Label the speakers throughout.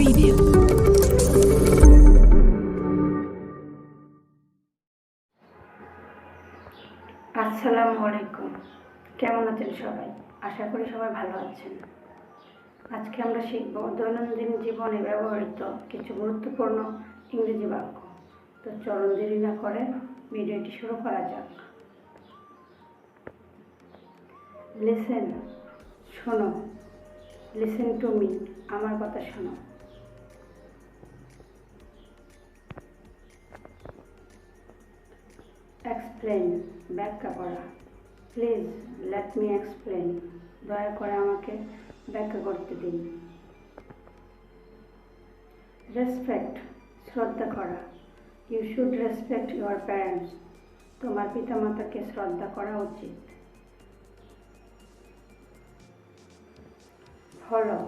Speaker 1: preview.
Speaker 2: আসসালামু আলাইকুম। কেমন আছেন সবাই? আশা করি সবাই ভালো আছেন। আজকে আমরা শিখব দৈনন্দিন জীবনে ব্যবহৃত কিছু গুরুত্বপূর্ণ ইংরেজি বাক্য। তো চলুন দেরি না করে ভিডিওটি শুরু করা যাক। লিসেন, শোনো। লিসেন টু মি, আমার কথা শোনো। এক্সপ্লেন, ব্যাখ্যা করা। প্লিজ লেট মি এক্সপ্লেন, দয়া করে আমাকে ব্যাখ্যা করতে দিন। রেসপেক্ট, শ্রদ্ধা করা। You should respect your parents, তোমার পিতামাতাকে শ্রদ্ধা করা উচিত। ফলো,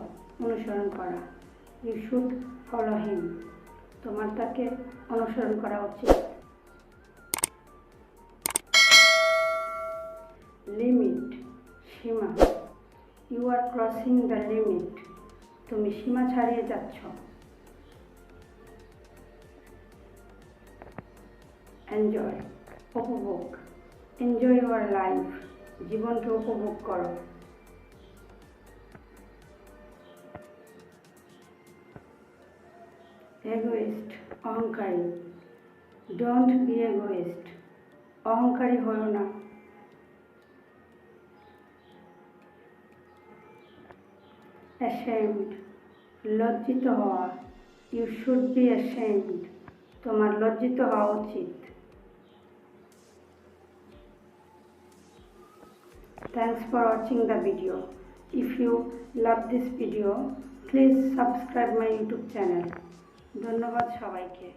Speaker 2: অনুসরণ করা। ইউ শুড ফলো হিম, তোমার তাকে অনুসরণ করা উচিত। লিমিট, সীমা। You are crossing the limit, তুমি সীমা ছাড়িয়ে যাচ্ছ। এনজয়, উপভোগ। এনজয় ইউর লাইফ, জীবনকে উপভোগ করো। এগোইস্ট, অহংকারী। ডোন্ট বি এগোইস্ট, অহংকারী হও না। অ্যাশেমড, লজ্জিত হওয়া। ইউ শুড বি অ্যাশেমড, তোমার লজ্জিত হওয়া উচিত। Thanks for watching the video. If you love this video, please subscribe my YouTube channel. ধন্যবাদ সবাইকে।